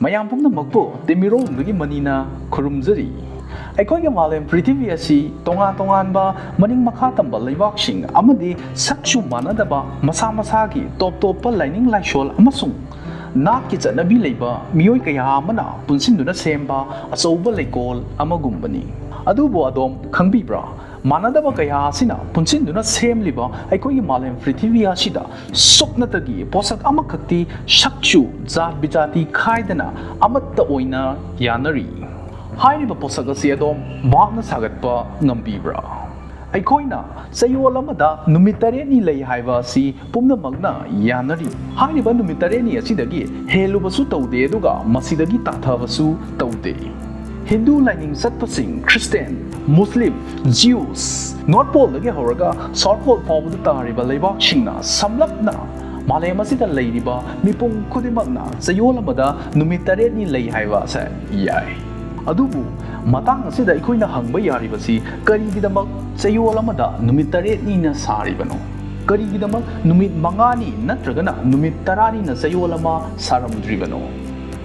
mayam pumnamakpu timiromdagi manina khurumjari ꯑꯩꯈꯣꯏꯒꯤ ꯃꯥꯂꯦꯝ ꯄ꯭ꯔꯤꯊꯤꯕꯤ ꯑꯁꯤ ꯇꯣꯉꯥꯟ ꯇꯣꯉꯥꯟꯕ ꯃꯅꯤꯡ ꯃꯈꯥ ꯇꯝꯕ ꯂꯩꯕꯥꯛꯁꯤꯡ ꯑꯃꯗꯤ ꯁꯛꯁꯨ ꯃꯥꯟꯅꯗꯕ ꯃꯁꯥ ꯃꯁꯥꯒꯤ ꯇꯣꯞ ꯇꯣꯞꯄ ꯂꯥꯏꯅꯤꯡ ꯂꯥꯏꯁꯣꯜ ꯑꯃꯁꯨꯡ ꯅꯥꯠꯀꯤ ꯆꯠꯅꯕꯤ ꯂꯩꯕ ꯃꯤꯑꯣꯏ ꯀꯌꯥ ꯑꯃꯅ ꯄꯨꯟꯁꯤꯟꯗꯨꯅ ꯁꯦꯝꯕ ꯑꯆꯧꯕ ꯂꯩꯀꯣꯜ ꯑꯃꯒꯨꯝꯕꯅꯤ ꯑꯗꯨꯕꯨ ꯑꯗꯣꯝ ꯈꯪꯕꯤꯕ꯭ꯔꯥ ꯃꯥꯟꯅꯗꯕ ꯀꯌꯥ ꯑꯁꯤꯅ ꯄꯨꯟꯁꯤꯟꯗꯨꯅ ꯁꯦꯝꯂꯤꯕ ꯑꯩꯈꯣꯏꯒꯤ ꯃꯥꯂꯦꯝ ꯄ꯭ꯔꯤꯊꯤꯕꯤ ꯑꯁꯤꯗ ꯁꯨꯞꯅꯇꯒꯤ ꯄꯣꯠꯁꯛ ꯑꯃꯈꯛꯇꯤ ꯁꯛꯁꯨ ꯖꯥꯠ ꯕꯤꯖꯥꯇꯤ ꯈꯥꯏꯗꯅ ꯑꯃꯠꯇ ꯑꯣꯏꯅ ꯌꯥꯅꯔꯤ ꯍꯥꯏꯔꯤꯕ ꯄꯣꯠꯁꯛ ꯑꯁꯤ ꯑꯗꯣꯝ ꯚꯥꯞꯅ ꯁꯥꯒꯠꯄ ꯉꯝꯕꯤꯕ꯭ꯔꯥ ꯑꯩꯈꯣꯏꯅ ꯆꯌꯣꯜ ꯑꯃꯗ ꯅꯨꯃꯤꯠ 8ꯅꯤ ꯂꯩ ꯍꯥꯏꯕ ꯑꯁꯤ ꯄꯨꯝꯅꯃꯛꯅ ꯌꯥꯅꯔꯤ ꯍꯥꯏꯔꯤꯕ ꯅꯨꯃꯤꯠ 8ꯅꯤ ꯑꯁꯤꯗꯒꯤ ꯍꯦꯜꯂꯨꯕꯁꯨ ꯇꯧꯗꯦ ꯑꯗꯨꯒ ꯃꯁꯤꯗꯒꯤ ꯇꯥꯊꯕꯁꯨ ꯇꯧꯗꯦ ꯍꯤꯟꯗꯨ ꯂꯥꯏꯅꯤꯡ ꯆꯠꯄꯁꯤꯡ ꯈ꯭ꯔꯤꯁꯇꯦꯟ ꯃꯨꯁꯂꯤꯝ ꯖ꯭ꯌꯨꯁ ꯅꯣꯔꯠ ꯄꯣꯜꯗꯒꯤ ꯍꯧꯔꯒ ꯁꯥꯎꯠ ꯄꯣꯜ ꯐꯥꯎꯕꯗ ꯇꯥꯔꯤꯕ ꯂꯩꯕꯥꯛꯁꯤꯡꯅ ꯁꯝꯂꯞꯅ ꯃꯥꯂꯦꯝ ꯑꯁꯤꯗ ꯂꯩꯔꯤꯕ ꯃꯤꯄꯨꯝ ꯈꯨꯗꯤꯡꯃꯛꯅ ꯆꯌꯣꯜ ꯑꯃꯗ ꯅꯨꯃꯤꯠ 8ꯅꯤ ꯂꯩ ꯍꯥꯏꯕ ꯑꯁꯦ ꯌꯥꯏ ꯑꯗꯨꯕꯨ ꯃꯇꯥꯡ ꯑꯁꯤꯗ ꯑꯩꯈꯣꯏꯅ ꯍꯪꯕ ꯌꯥꯔꯤꯕꯁꯤ ꯀꯔꯤꯒꯤꯗꯃꯛ ꯆꯌꯣꯜ ꯑꯃꯗ ꯅꯨꯃꯤꯠ 8ꯅꯤꯅ ꯁꯥꯔꯤꯕꯅꯣ ꯀꯔꯤꯒꯤꯗꯃꯛ ꯅꯨꯃꯤꯠ 5ꯅꯤ ꯅꯠꯇ꯭ꯔꯒꯅ ꯅꯨꯃꯤꯠ 10ꯅꯤꯅ ꯆꯌꯣꯜ ꯑꯃ ꯁꯥꯔꯝꯗ꯭ꯔꯤꯕꯅꯣ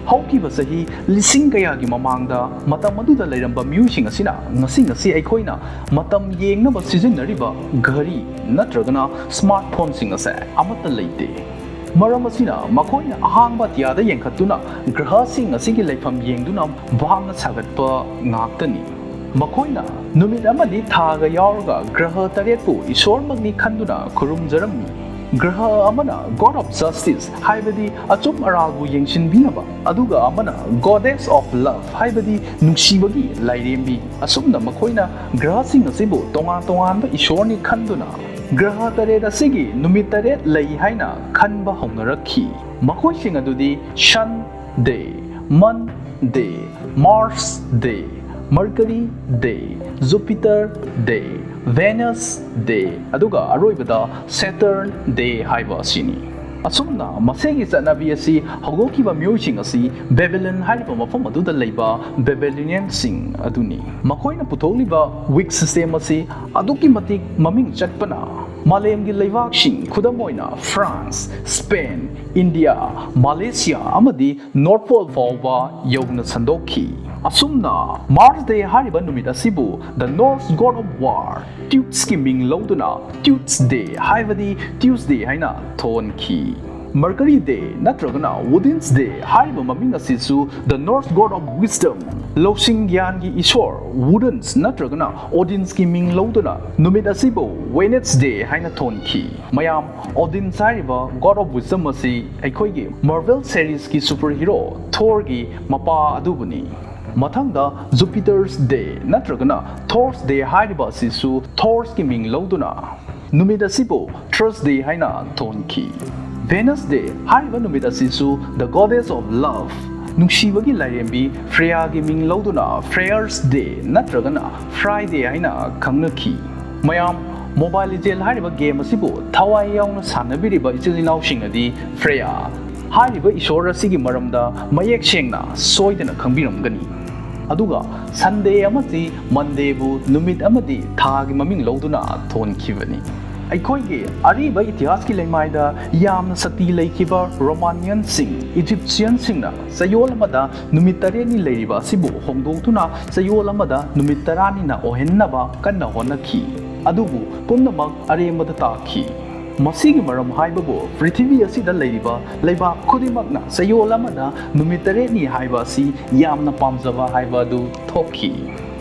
ꯍꯧꯈꯤꯕ ꯆꯍꯤ ꯂꯤꯁꯤꯡ ꯀꯌꯥꯒꯤ ꯃꯃꯥꯡꯗ ꯃꯇꯝ ꯑꯗꯨꯗ ꯂꯩꯔꯝꯕ ꯃꯤꯑꯣꯏꯁꯤꯡ ꯑꯁꯤꯅ ꯉꯁꯤ ꯑꯩꯈꯣꯏꯅ ꯃꯇꯝ ꯌꯦꯡꯅꯕ ꯁꯤꯖꯤꯟꯅꯔꯤꯕ ꯘꯔꯤ ꯅꯠꯇ꯭ꯔꯒꯅ ꯁ꯭ꯃꯥꯔꯠ ꯐꯣꯟꯁꯤꯡ ꯑꯁꯦ ꯑꯃꯠꯇ ꯂꯩꯇꯦ ꯃꯔꯝ ꯑꯁꯤꯅ ꯃꯈꯣꯏꯅ ꯑꯍꯥꯡꯕ ꯑꯇꯤꯌꯥꯗ ꯌꯦꯡꯈꯠꯇꯨꯅ ꯒ꯭ꯔꯍꯁꯤꯡ ꯑꯁꯤꯒꯤ ꯂꯩꯐꯝ ꯌꯦꯡꯗꯨꯅ ꯚꯥꯞꯅ ꯁꯥꯒꯠꯄ ꯉꯥꯛꯇꯅꯤ ꯃꯈꯣꯏꯅ ꯅꯨꯃꯤꯠ ꯑꯃꯗꯤ ꯊꯥꯒ ꯌꯥꯎꯔꯒ ꯒ꯭ꯔꯍ 8ꯄꯨ ꯏꯁꯣꯔꯃꯛꯅꯤ ꯈꯟꯗꯨꯅ ꯈꯨꯔꯨꯝꯖꯔꯝꯃꯤ ꯒ꯭ꯔꯍ ꯑꯃꯅ ꯒꯣꯗ ꯑꯣꯐ ꯖꯁꯇꯤꯁ ꯍꯥꯏꯕꯗꯤ ꯑꯆꯨꯝ ꯑꯔꯥꯜꯕꯨ ꯌꯦꯡꯁꯤꯟꯕꯤꯅꯕ ꯑꯗꯨꯒ ꯑꯃꯅ ꯒꯣꯗꯦꯁ ꯑꯣꯐ ꯂꯚ ꯍꯥꯏꯕꯗꯤ ꯅꯨꯡꯁꯤꯕꯒꯤ ꯂꯥꯏꯔꯦꯝꯕꯤ ꯑꯁꯨꯝꯅ ꯃꯈꯣꯏꯅ ꯒ꯭ꯔꯍꯁꯤꯡ ꯑꯁꯤꯕꯨ ꯇꯣꯉꯥꯟ ꯇꯣꯉꯥꯟꯕ ꯏꯁꯣꯔꯅꯤ ꯈꯟꯗꯨꯅ ꯒ꯭ꯔꯍ 8 ꯑꯁꯤꯒꯤ ꯅꯨꯃꯤꯠ 8 ꯂꯩ ꯍꯥꯏꯅ ꯈꯟꯕ ꯍꯧꯅꯔꯛꯈꯤ ꯃꯈꯣꯏꯁꯤꯡ ꯑꯗꯨꯗꯤ ꯁꯟ ꯗꯦ ꯃꯟ ꯗꯦ ꯃꯥꯔꯁ ꯗꯦ ꯃꯔꯀꯔꯤ ꯗꯦ ꯖꯨꯄꯤꯇꯔ ꯗꯦ ꯚꯦꯅꯁ ꯗꯦ ꯑꯗꯨꯒ ꯑꯔꯣꯏꯕꯗ ꯁꯦꯇꯔꯟ ꯗꯦ ꯍꯥꯏꯕ ꯑꯁꯤꯅꯤ ꯑꯁꯨꯝꯅ ꯃꯁꯤꯒꯤ ꯆꯠꯅꯕꯤ ꯑꯁꯤ ꯍꯧꯗꯣꯛꯈꯤꯕ ꯃꯤꯑꯣꯏꯁꯤꯡ ꯑꯁꯤ ꯕꯦꯕꯤꯂꯟ ꯍꯥꯏꯔꯤꯕ ꯃꯐꯝ ꯑꯗꯨꯗ ꯂꯩꯕ ꯕꯦꯕꯤꯂꯣꯅꯤꯌꯟꯁꯤꯡ ꯑꯗꯨꯅꯤ ꯃꯈꯣꯏꯅ ꯄꯨꯊꯣꯛꯂꯤꯕ ꯋꯤꯛ ꯁꯤꯁꯇꯦꯝ ꯑꯁꯤ ꯑꯗꯨꯛꯀꯤ ꯃꯇꯤꯛ ꯃꯃꯤꯡ ꯆꯠꯄꯅ ꯃꯥꯂꯦꯝꯒꯤ ꯂꯩꯕꯥꯛꯁꯤꯡ ꯈꯨꯗꯝ ꯑꯣꯏꯅ ꯐ꯭ꯔꯥꯟꯁ ꯁ꯭ꯄꯦꯟ ꯏꯟꯗꯤꯌꯥ ꯃꯥꯂꯦꯁꯤꯌꯥ ꯑꯃꯗꯤ ꯅꯣꯔꯠ ꯄꯣꯜ ꯐꯥꯎꯕ ꯌꯧꯅ ꯁꯟꯗꯣꯛꯈꯤ ꯑꯁꯨꯝꯅ ꯃꯥꯔꯁ ꯗꯦ ꯍꯥꯏꯔꯤꯕ ꯅꯨꯃꯤꯠ ꯑꯁꯤꯕꯨ ꯗ ꯅꯣꯔꯁ ꯒꯣꯗ ꯑꯣꯐ ꯋꯥꯔ ꯇ꯭ꯌꯨꯠꯁꯀꯤ ꯃꯤꯡ ꯂꯧꯗꯨꯅ ꯇ꯭ꯌꯨꯠꯁ ꯗꯦ ꯍꯥꯏꯕꯗꯤ ꯇ꯭ꯌꯨꯁꯗꯦ ꯍꯥꯏꯅ ꯊꯣꯟꯈꯤ ꯃꯔꯀꯔꯤ ꯗꯦ ꯅꯠꯇ꯭ꯔꯒꯅ ꯋꯨꯗꯤꯟꯁ ꯗꯦ ꯍꯥꯏꯔꯤꯕ ꯃꯃꯤꯡ ꯑꯁꯤꯁꯨ ꯗ ꯅꯣꯔꯁ ꯒꯣꯗ ꯑꯣꯐ ꯋꯤꯁꯗꯝ ꯂꯧꯁꯤꯡ ꯒ꯭ꯌꯥꯟꯒꯤ ꯏꯁꯣꯔ ꯋꯨꯗꯟꯁ ꯅꯠꯇ꯭ꯔꯒꯅ ꯑꯣꯗꯤꯟꯁꯀꯤ ꯃꯤꯡ ꯂꯧꯗꯨꯅ ꯅꯨꯃꯤꯠ ꯑꯁꯤꯕꯨ ꯋꯦꯅꯦꯁ ꯗꯦ ꯍꯥꯏꯅ ꯊꯣꯟꯈꯤ ꯃꯌꯥꯝ ꯑꯣꯗꯤꯟꯁ ꯍꯥꯏꯔꯤꯕ ꯒꯣꯗ ꯑꯣꯐ ꯋꯤꯁꯗꯝ ꯑꯁꯤ ꯑꯩꯈꯣꯏꯒꯤ ꯃꯥꯔꯚꯦꯜ ꯁꯦꯔꯤꯁꯀꯤ ꯁꯨꯄꯔ ꯍꯤꯔꯣ ꯊꯣꯔꯒꯤ ꯃꯄꯥ ꯑꯗꯨꯕꯨꯅꯤ ꯃꯊꯪꯗ ꯖꯨꯄꯤꯇꯔꯁ ꯗꯦ ꯅꯠꯇ꯭ꯔꯒꯅ ꯊꯣꯔꯁ ꯗꯦ ꯍꯥꯏꯔꯤꯕ ꯑꯁꯤꯁꯨ ꯊꯣꯔꯁꯀꯤ ꯃꯤꯡ ꯂꯧꯗꯨꯅ ꯅꯨꯃꯤꯠ ꯑꯁꯤꯕꯨ ꯊꯔꯁ ꯗꯦ ꯍꯥꯏꯅ ꯊꯣꯟꯈꯤ ꯚꯦꯅꯁ ꯗꯦ ꯍꯥꯏꯔꯤꯕ ꯅꯨꯃꯤꯠ ꯑꯁꯤꯁꯨ ꯗ ꯒꯣꯗꯦꯁ ꯑꯣꯐ ꯂꯚ ꯅꯨꯡꯁꯤꯕꯒꯤ ꯂꯥꯏꯔꯦꯝꯕꯤ ꯐ꯭ꯔꯦꯌꯥꯒꯤ ꯃꯤꯡ ꯂꯧꯗꯨꯅ ꯐ꯭ꯔꯦꯌꯔꯁ ꯗꯦ ꯅꯠꯇ꯭ꯔꯒꯅ ꯐ꯭ꯔꯥꯏꯗꯦ ꯍꯥꯏꯅ ꯈꯪꯅꯈꯤ ꯃꯌꯥꯝ ꯃꯣꯕꯥꯏꯜ ꯂꯤꯖꯦꯟ ꯍꯥꯏꯔꯤꯕ ꯒꯦꯝ ꯑꯁꯤꯕꯨ ꯊꯋꯥꯏ ꯌꯥꯎꯅ ꯁꯥꯟꯅꯕꯤꯔꯤꯕ ꯏꯆꯤꯜ ꯏꯅꯥꯎꯁꯤꯡꯅꯗꯤ ꯐ꯭ꯔꯦꯌꯥ ꯍꯥꯏꯔꯤꯕ ꯏꯁꯣꯔ ꯑꯁꯤꯒꯤ ꯃꯔꯝꯗ ꯃꯌꯦꯛ ꯁꯦꯡꯅ ꯁꯣꯏꯗꯅ ꯈꯪꯕꯤꯔꯝꯒꯅꯤ ꯑꯗꯨꯒ ꯁꯟꯗꯦ ꯑꯃꯗꯤ ꯃꯟꯗꯦꯕꯨ ꯅꯨꯃꯤꯠ ꯑꯃꯗꯤ ꯊꯥꯒꯤ ꯃꯃꯤꯡ ꯂꯧꯗꯨꯅ ꯊꯣꯟꯈꯤꯕꯅꯤ ꯑꯩꯈꯣꯏꯒꯤ ꯑꯔꯤꯕ ꯏꯇꯤꯍꯥꯁꯀꯤ ꯂꯩꯃꯥꯏꯗ ꯌꯥꯝꯅ ꯁꯛꯇꯤ ꯂꯩꯈꯤꯕ ꯔꯣꯃꯥꯅꯤꯌꯟꯁꯤꯡ ꯏꯖꯤꯞꯁꯤꯌꯟꯁꯤꯡꯅ ꯆꯌꯣꯜ ꯑꯃꯗ ꯅꯨꯃꯤꯠ 8ꯅꯤ ꯂꯩꯔꯤꯕ ꯑꯁꯤꯕꯨ ꯍꯣꯡꯗꯣꯛꯇꯨꯅ ꯆꯌꯣꯜ ꯑꯃꯗ ꯅꯨꯃꯤꯠ 10ꯅꯤꯅ ꯑꯣꯏꯍꯟꯅꯕ ꯀꯟꯅ ꯍꯣꯠꯅꯈꯤ ꯑꯗꯨꯕꯨ ꯄꯨꯝꯅꯃꯛ ꯑꯔꯦꯝꯕꯗ ꯇꯥꯈꯤ ꯃꯁꯤꯒꯤ ꯃꯔꯝ ꯍꯥꯏꯕꯕꯨ ꯄ꯭ꯔꯤꯊꯤꯕꯤ ꯑꯁꯤꯗ ꯂꯩꯔꯤꯕ ꯂꯩꯕꯥꯛ ꯈꯨꯗꯤꯡꯃꯛꯅ ꯆꯌꯣꯜ ꯑꯃꯗ ꯅꯨꯃꯤꯠ 8ꯅꯤ ꯍꯥꯏꯕ ꯑꯁꯤ ꯌꯥꯝꯅ ꯄꯥꯝꯖꯕ ꯍꯥꯏꯕ ꯑꯗꯨ ꯊꯣꯛꯈꯤ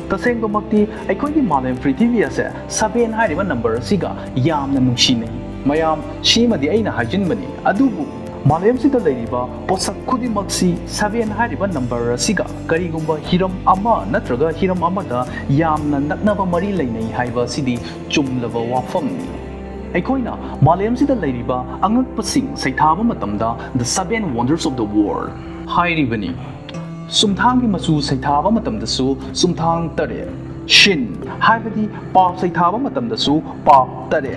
तसेंगमक्ति अखोई मालम पृथ्वी असे 7 हाइरिबा नंबर असिगा यामना नुंसिनै मयाम सिमदि अइना हाजिनबनि अदुबु मालम सिदा लैरिबा पोसक खुदिमक्सि 7 हाइरिबा नंबर असिगा करिगुंबा हिरम अमा नत्रगा हिरम अमदा यामना नक्नबा मरि लैनै हाइबा सिदि चुमलबा वाफमनि अखोइना मालम सिदा लैरिबा अंगकपसिंग सैथाबा मतमदा the 7 wonders of the world हाइरिबनि सुमथांगी मचू सैथाबा मतमदसु सुमथांग तरे शिन हाइबदि पाप सैथाबा मतमदसु पाप तरे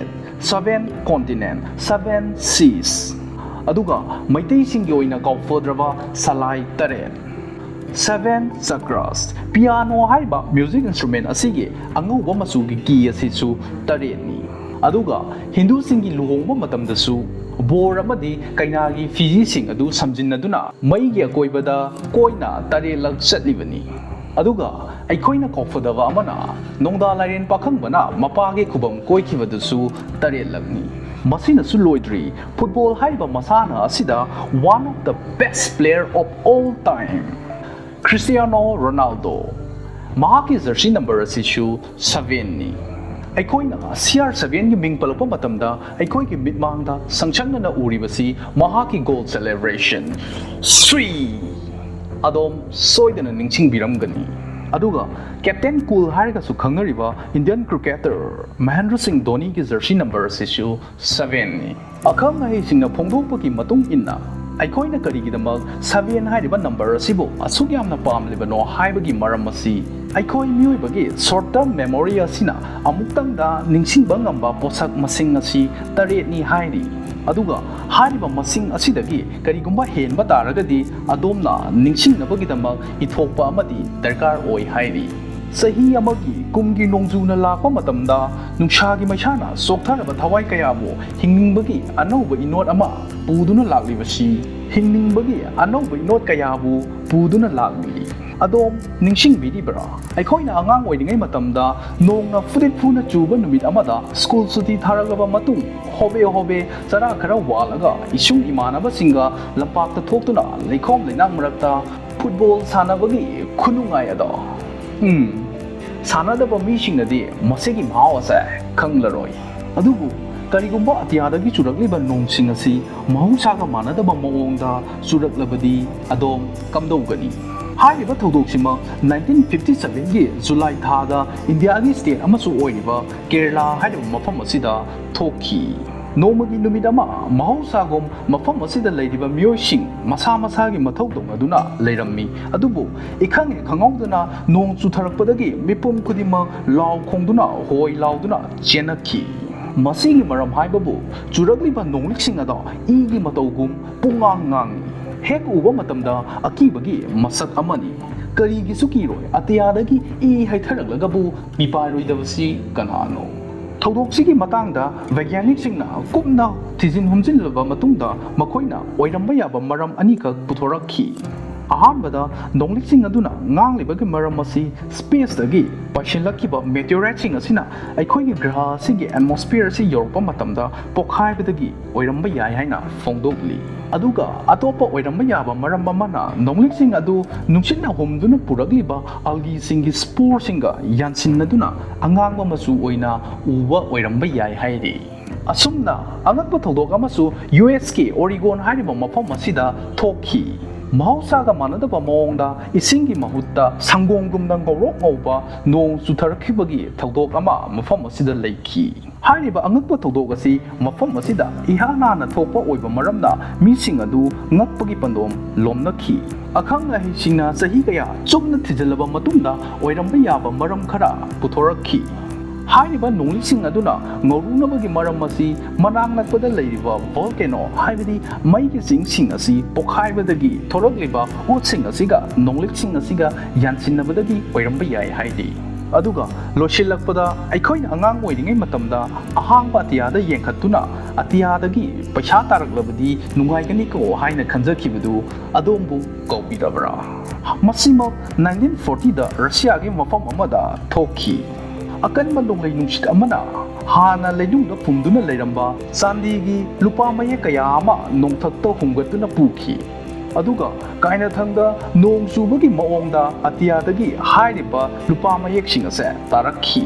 7 कॉन्टिनेंट 7 सीज अदुगा मैतै सिंगी ओइना कौफोद्रबा सलाई तरे 7 चक्रास पियानो हाइबा म्यूजिक इंस्ट्रूमेंट असिगे अंगौबा मचूगी की असिसु तरेनी अदुगा हिंदू सिंगी लुहोंबा मतमदसु ꯕꯣꯔ ꯑꯃꯗꯤ ꯀꯩꯅꯥꯒꯤ ꯐꯤꯖꯤꯁꯤꯡ ꯑꯗꯨ ꯁꯝꯖꯤꯟꯅꯗꯨꯅ ꯃꯩꯒꯤ ꯑꯀꯣꯏꯕꯗ ꯀꯣꯏꯅ ꯇꯔꯦꯠꯂꯛ ꯆꯠꯂꯤꯕꯅꯤ ꯑꯗꯨꯒ ꯑꯩꯈꯣꯏꯅ ꯀꯥꯎꯐꯗꯕ ꯑꯃꯅ ꯅꯣꯡꯗꯥ ꯂꯥꯏꯔꯦꯟ ꯄꯥꯈꯪꯕꯅ ꯃꯄꯥꯒꯤ ꯈꯨꯕꯝ ꯀꯣꯏꯈꯤꯕꯗꯨꯁꯨ ꯇꯔꯦꯠꯂꯛꯅꯤ ꯃꯁꯤꯅꯁꯨ ꯂꯣꯏꯗ꯭ꯔꯤ ꯐꯨꯠꯕꯣꯜ ꯍꯥꯏꯔꯤꯕ ꯃꯁꯥꯟꯅ ꯑꯁꯤꯗ one of the best player of all time Cristiano Ronaldo ꯃꯍꯥꯛꯀꯤ ꯖꯔꯁꯤ ꯅꯝꯕꯔ ꯑꯁꯤꯁꯨ 7ꯅꯤ ꯑꯩꯈꯣꯏꯅ CR7ꯒꯤ ꯃꯤꯡ ꯄꯜꯂꯛꯄ ꯃꯇꯝꯗ ꯑꯩꯈꯣꯏꯒꯤ ꯃꯤꯠꯃꯥꯡꯗ ꯁꯪꯁꯪꯅꯅ ꯎꯔꯤꯕꯁꯤ ꯃꯍꯥꯛꯀꯤ ꯒꯣꯜ ꯁꯦꯂꯦꯕ꯭ꯔꯦꯁꯟ 3 ꯑꯗꯣꯝ ꯁꯣꯏꯗꯅ ꯅꯤꯡꯁꯤꯡꯕꯤꯔꯝꯒꯅꯤ ꯑꯗꯨꯒ ꯀꯦꯞꯇꯦꯟ ꯀꯨꯜ ꯍꯥꯏꯔꯒꯁꯨ ꯈꯪꯅꯔꯤꯕ ꯏꯟꯗꯤꯌꯟ ꯀ꯭ꯔꯤꯀꯦꯇꯔ ꯃꯍꯦꯟꯗ꯭ꯔ ꯁꯤꯡ ꯙꯣꯅꯤꯒꯤ ꯖꯔꯁꯤ ꯅꯝꯕꯔ ꯑꯁꯤꯁꯨ 7ꯅꯤ ꯑꯈꯪ ꯑꯍꯩꯁꯤꯡꯅ ꯐꯣꯡꯗꯣꯛꯄꯒꯤ ꯃꯇꯨꯡ ꯏꯟꯅ ꯑꯩꯈꯣꯏꯅ ꯀꯔꯤꯒꯤꯗꯃꯛ 7 ꯍꯥꯏꯔꯤꯕ ꯅꯝꯕꯔ ꯑꯁꯤꯕꯨ ꯑꯁꯨꯛ ꯌꯥꯝꯅ ꯄꯥꯝꯂꯤꯕꯅꯣ ꯍꯥꯏꯕꯒꯤ ꯃꯔꯝ ꯑꯁꯤ ꯑꯩꯈꯣꯏ ꯃꯤꯑꯣꯏꯕꯒꯤ ꯁꯣꯔꯠ ꯇꯔꯝ ꯃꯦꯃꯣꯔꯤ ꯑꯁꯤꯅ ꯑꯃꯨꯛꯇꯪꯗ ꯅꯤꯡꯁꯤꯡꯕ ꯉꯝꯕ ꯄꯣꯠꯁꯛ ꯃꯁꯤꯡ ꯑꯁꯤ 8ꯅꯤ ꯍꯥꯏꯔꯤ ꯑꯗꯨꯒ ꯍꯥꯏꯔꯤꯕ ꯃꯁꯤꯡ ꯑꯁꯤꯗꯒꯤ ꯀꯔꯤꯒꯨꯝꯕ ꯍꯦꯟꯕ ꯇꯥꯔꯒꯗꯤ ꯑꯗꯣꯝꯅ ꯅꯤꯡꯁꯤꯡꯅꯕꯒꯤꯗꯃꯛ ꯏꯊꯣꯛꯄ ꯑꯃꯗꯤ ꯗꯔꯀꯥꯔ ꯑꯣꯏ ꯍꯥꯏꯔꯤ ꯆꯍꯤ ꯑꯃꯒꯤ ꯀꯨꯝꯒꯤ ꯅꯣꯡꯖꯨꯅ ꯂꯥꯛꯄ ꯃꯇꯝꯗ ꯅꯨꯡꯁꯥꯒꯤ ꯃꯩꯁꯥꯅ ꯆꯣꯛꯊꯔꯕ ꯊꯋꯥꯏ ꯀꯌꯥꯕꯨ ꯍꯤꯡꯅꯤꯡꯕꯒꯤ ꯑꯅꯧꯕ ꯏꯅꯣꯠ ꯑꯃ ꯄꯨꯗꯨꯅ ꯂꯥꯛꯂꯤꯕꯁꯤ ꯍꯤꯡꯅꯤꯡꯕꯒꯤ ꯑꯅꯧꯕ ꯏꯅꯣꯠ ꯀꯌꯥꯕꯨ ꯄꯨꯗꯨꯅ ꯂꯥꯛꯂꯤ ꯑꯗꯣꯝ ꯅꯤꯡꯁꯤꯡꯕꯤꯔꯤꯕ꯭ꯔꯥ ꯑꯩꯈꯣꯏꯅ ꯑꯉꯥꯡ ꯑꯣꯏꯔꯤꯉꯩ ꯃꯇꯝꯗ ꯅꯣꯡꯅ ꯐꯨꯗꯤꯠ ꯐꯨꯅ ꯆꯨꯕ ꯅꯨꯃꯤꯠ ꯑꯃꯗ ꯁ꯭ꯀꯨꯜ ꯁꯨꯇꯤ ꯊꯥꯔꯛꯂꯕ ꯃꯇꯨꯡ ꯍꯣꯕꯦ ꯍꯣꯕꯦ ꯆꯔꯥ ꯈꯔ ꯋꯥꯜꯂꯒ ꯏꯁꯨꯡ ꯏꯃꯥꯟꯅꯕꯁꯤꯡꯒ ꯂꯝꯄꯥꯛꯇ ꯊꯣꯛꯇꯨꯅ ꯂꯩꯈꯣꯝ ꯂꯩꯅꯥꯡ ꯃꯔꯛꯇ ꯐꯨꯠꯕꯣꯜ ꯁꯥꯟꯅꯕꯒꯤ ꯈꯨꯅꯨꯡꯉꯥꯏ ꯑꯗꯣ ꯁꯥꯟꯅꯗꯕ ꯃꯤꯁꯤꯡꯅꯗꯤ ꯃꯁꯤꯒꯤ ꯃꯍꯥꯎ ꯑꯁꯦ ꯈꯪꯂꯔꯣꯏ ꯑꯗꯨꯕꯨ ꯀꯔꯤꯒꯨꯝꯕ ꯑꯇꯤꯌꯥꯗꯒꯤ ꯆꯨꯔꯛꯂꯤꯕ ꯅꯣꯡꯁꯤꯡ ꯑꯁꯤ ꯃꯍꯧꯁꯥꯒ ꯃꯥꯟꯅꯗꯕ ꯃꯑꯣꯡꯗ ꯆꯨꯔꯛꯂꯕꯗꯤ ꯑꯗꯣꯝ ꯀꯝꯗꯧꯒꯅꯤ ꯍꯥꯏꯔꯤꯕ ꯊꯧꯗꯣꯛꯁꯤꯃꯛ 1957ꯒꯤ ꯖꯨꯂꯥꯏ ꯊꯥꯗ ꯏꯟꯗꯤꯌꯥꯒꯤ ꯁ꯭ꯇꯦꯠ ꯑꯃꯁꯨ ꯑꯣꯏꯔꯤꯕ ꯀꯦꯔꯂꯥ ꯍꯥꯏꯔꯤꯕ ꯃꯐꯝ ꯑꯁꯤꯗ ꯊꯣꯛꯈꯤ ꯅꯣꯡꯃꯒꯤ ꯅꯨꯃꯤꯠ ꯑꯃ ꯃꯍꯧꯁꯥꯒꯨꯝ ꯃꯐꯝ ꯑꯁꯤꯗ ꯂꯩꯔꯤꯕ ꯃꯤꯑꯣꯏꯁꯤꯡ ꯃꯁꯥ ꯃꯁꯥꯒꯤ ꯃꯊꯧ ꯇꯧꯅꯗꯨꯅ ꯂꯩꯔꯝꯃꯤ ꯑꯗꯨꯕꯨ ꯏꯈꯪꯍꯦꯛ ꯈꯪꯍꯧꯗꯅ ꯅꯣꯡ ꯆꯨꯊꯔꯛꯄꯗꯒꯤ ꯃꯤꯄꯨꯝ ꯈꯨꯗꯤꯡꯃꯛ ꯂꯥꯎ ꯈꯣꯡꯗꯨꯅ ꯍꯣꯏ ꯂꯥꯎꯗꯨꯅ ꯆꯦꯟꯅꯈꯤ ꯃꯁꯤꯒꯤ ꯃꯔꯝ ꯍꯥꯏꯕꯕꯨ ꯆꯨꯔꯛꯂꯤꯕ ꯅꯣꯡꯂꯤꯛꯁꯤꯡ ꯑꯗꯣ ꯏꯒꯤ ꯃꯇꯧꯒꯨꯝ ꯄꯨꯡꯉꯥꯡ ꯉꯥꯡꯏ ꯍꯦꯛ ꯎꯕ ꯃꯇꯝꯗ ꯑꯀꯤꯕꯒꯤ ꯃꯁꯛ ꯑꯃꯅꯤ ꯀꯔꯤꯒꯤꯁꯨ ꯀꯤꯔꯣꯏ ꯑꯇꯤꯌꯥꯗꯒꯤ ꯏ ꯍꯩꯊꯔꯛꯂꯒꯕꯨ ꯃꯤꯄꯥꯏꯔꯣꯏꯗꯕꯁꯤ ꯀꯅꯥꯅꯣ ꯊꯧꯗꯣꯛꯁꯤꯒꯤ ꯃꯇꯥꯡꯗ ꯋꯩꯖ꯭ञꯥꯅꯤꯛꯁꯤꯡꯅ ꯀꯨꯞꯅ ꯊꯤꯖꯤꯟ ꯍꯨꯝꯖꯤꯜꯂꯕ ꯃꯇꯨꯡꯗ ꯃꯈꯣꯏꯅ ꯑꯣꯏꯔꯝꯕ ꯌꯥꯕ ꯃꯔꯝ ꯑꯅꯤꯈꯛ ꯄꯨꯊꯣꯔꯛꯈꯤ ꯑꯍꯥꯟꯕꯗ ꯅꯣꯡꯂꯤꯛꯁꯤꯡ ꯑꯗꯨꯅ ꯉꯥꯡꯂꯤꯕꯒꯤ ꯃꯔꯝ ꯑꯁꯤ ꯁ꯭ꯄꯦꯁꯇꯒꯤ ꯄꯥꯏꯁꯤꯜꯂꯛꯈꯤꯕ ꯃꯦꯇꯤꯑꯣꯔꯥꯏꯠꯁꯤꯡ ꯑꯁꯤꯅ ꯑꯩꯈꯣꯏꯒꯤ ꯒ꯭ꯔꯍ ꯑꯁꯤꯒꯤ ꯑꯦꯠꯃꯣꯁꯐꯤꯌꯔ ꯑꯁꯤ ꯌꯧꯔꯛꯄ ꯃꯇꯝꯗ ꯄꯣꯛꯈꯥꯏꯕꯗꯒꯤ ꯑꯣꯏꯔꯝꯕ ꯌꯥꯏ ꯍꯥꯏꯅ ꯐꯣꯡꯗꯣꯛꯂꯤ ꯑꯗꯨꯒ ꯑꯇꯣꯞꯄ ꯑꯣꯏꯔꯝꯕ ꯌꯥꯕ ꯃꯔꯝ ꯑꯃꯅ ꯅꯣꯡꯂꯤꯛꯁꯤꯡ ꯑꯗꯨ ꯅꯨꯡꯁꯤꯠꯅ ꯍꯨꯝꯗꯨꯅ ꯄꯨꯔꯛꯂꯤꯕ ꯑꯜꯒꯤꯁꯤꯡꯒꯤ ꯁ꯭ꯄꯣꯔꯁꯤꯡꯒ ꯌꯥꯟꯁꯤꯟꯅꯗꯨꯅ ꯑꯉꯥꯡꯕ ꯃꯆꯨ ꯑꯣꯏꯅ ꯎꯕ ꯑꯣꯏꯔꯝꯕ ꯌꯥꯏ ꯍꯥꯏꯔꯤ ꯑꯁꯨꯝꯅ ꯑꯉꯛꯄ ꯊꯧꯗꯣꯛ ꯑꯃꯁꯨ USꯀꯤ ꯑꯣꯔꯤꯒꯣꯟ ꯍꯥꯏꯔꯤꯕ ꯃꯐꯝ ꯑꯁꯤꯗ ꯊꯣꯛꯈꯤ ꯃꯍꯧꯁꯥꯒ ꯃꯥꯟꯅꯗꯕ ꯃꯑꯣꯡꯗ ꯏꯁꯤꯡꯒꯤ ꯃꯍꯨꯠꯇ ꯁꯪꯒꯣꯝꯒꯨꯝꯅ ꯉꯧꯔꯣꯛ ꯉꯧꯕ ꯅꯣꯡ ꯆꯨꯊꯔꯛꯈꯤꯕꯒꯤ ꯊꯧꯗꯣꯛ ꯑꯃ ꯃꯐꯝ ꯑꯁꯤꯗ ꯂꯩꯈꯤ ꯍꯥꯏꯔꯤꯕ ꯑꯉꯛꯄ ꯊꯧꯗꯣꯛ ꯑꯁꯤ ꯃꯐꯝ ꯑꯁꯤꯗ ꯏꯍꯥꯟ ꯍꯥꯟꯅ ꯊꯣꯛꯄ ꯑꯣꯏꯕ ꯃꯔꯝꯅ ꯃꯤꯁꯤꯡ ꯑꯗꯨ ꯉꯛꯄꯒꯤ ꯄꯟꯗꯣꯝ ꯂꯣꯝꯅꯈꯤ ꯑꯈꯪ ꯑꯍꯩꯁꯤꯡꯅ ꯆꯍꯤ ꯀꯌꯥ ꯆꯨꯞꯅ ꯊꯤꯖꯤꯜꯂꯕ ꯃꯇꯨꯡꯗ ꯑꯣꯏꯔꯝꯕ ꯌꯥꯕ ꯃꯔꯝ ꯈꯔ ꯄꯨꯊꯣꯔꯛꯈꯤ ꯍꯥꯏꯔꯤꯕ ꯅꯣꯡꯂꯤꯛꯁꯤꯡ ꯑꯗꯨꯅ ꯉꯧꯔꯨꯅꯕꯒꯤ ꯃꯔꯝ ꯑꯁꯤ ꯃꯅꯥꯛ ꯅꯛꯄꯗ ꯂꯩꯔꯤꯕ ꯚꯣꯜꯀꯦꯅꯣ ꯍꯥꯏꯕꯗꯤ ꯃꯩꯒꯤ ꯆꯤꯡꯁꯤꯡ ꯑꯁꯤ ꯄꯣꯛꯈꯥꯏꯕꯗꯒꯤ ꯊꯣꯔꯛꯂꯤꯕ ꯎꯠꯁꯤꯡ ꯑꯁꯤꯒ ꯅꯣꯡꯂꯤꯛꯁꯤꯡ ꯑꯁꯤꯒ ꯌꯥꯟꯁꯤꯟꯅꯕꯗꯒꯤ ꯑꯣꯏꯔꯝꯕ ꯌꯥꯏ ꯍꯥꯏꯔꯤ ꯑꯗꯨꯒ ꯂꯣꯏꯁꯤꯜꯂꯛꯄꯗ ꯑꯩꯈꯣꯏꯅ ꯑꯉꯥꯡ ꯑꯣꯏꯔꯤꯉꯩ ꯃꯇꯝꯗ ꯑꯍꯥꯡꯕ ꯑꯇꯤꯌꯥꯗ ꯌꯦꯡꯈꯠꯇꯨꯅ ꯑꯇꯤꯌꯥꯗꯒꯤ ꯄꯩꯁꯥ ꯇꯥꯔꯛꯂꯕꯗꯤ ꯅꯨꯡꯉꯥꯏꯒꯅꯤꯀꯣ ꯍꯥꯏꯅ ꯈꯟꯖꯈꯤꯕꯗꯨ ꯑꯗꯣꯝꯕꯨ ꯀꯧꯕꯤꯔꯕ꯭ꯔꯥ ꯃꯁꯤꯃꯛ 1940ꯗ ꯔꯁꯤꯌꯥꯒꯤ ꯃꯐꯝ ꯑꯃꯗ ꯊꯣꯛꯈꯤ ꯑꯀꯟꯕ ꯅꯣꯡꯂꯩ ꯅꯨꯡꯁꯤꯠ ꯑꯃꯅ ꯍꯥꯟꯅ ꯂꯩꯅꯨꯡꯗ ꯐꯨꯝꯗꯨꯅ ꯂꯩꯔꯝꯕ ꯆꯥꯟꯗꯤꯒꯤ ꯂꯨꯄꯥ ꯃꯌꯦꯛ ꯀꯌꯥ ꯑꯃ ꯅꯣꯡꯊꯛꯇ ꯍꯨꯝꯒꯠꯇꯨꯅ ꯄꯨꯈꯤ ꯑꯗꯨꯒ ꯀꯥꯏꯅꯊꯪꯗ ꯅꯣꯡ ꯆꯨꯕꯒꯤ ꯃꯑꯣꯡꯗ ꯑꯇꯤꯌꯥꯗꯒꯤ ꯍꯥꯏꯔꯤꯕ ꯂꯨꯄꯥ ꯃꯌꯦꯛꯁꯤꯡ ꯑꯁꯦ ꯇꯥꯔꯛꯈꯤ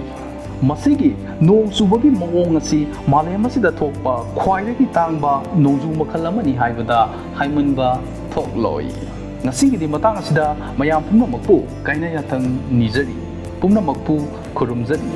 ꯃꯁꯤꯒꯤ ꯅꯣꯡ ꯆꯨꯕꯒꯤ ꯃꯑꯣꯡ ꯑꯁꯤ ꯃꯥꯂꯦꯝ ꯑꯁꯤꯗ ꯊꯣꯛꯄ ꯈ꯭ꯋꯥꯏꯗꯒꯤ ꯇꯥꯡꯕ ꯅꯣꯡꯖꯨ ꯃꯈꯜ ꯑꯃꯅꯤ ꯍꯥꯏꯕꯗ ꯍꯥꯏꯃꯟꯕ ꯊꯣꯛꯂꯣꯏ ꯉꯁꯤꯒꯤꯗꯤ ꯃꯇꯥꯡ ꯑꯁꯤꯗ ꯃꯌꯥꯝ ꯄꯨꯝꯅꯃꯛꯄꯨ ꯀꯥꯏꯅ ꯌꯥꯊꯪ ꯅꯤꯖꯔꯤ ꯄꯨꯝꯅꯃꯛꯄꯨ ꯈꯨꯔꯨꯝꯖꯔꯤ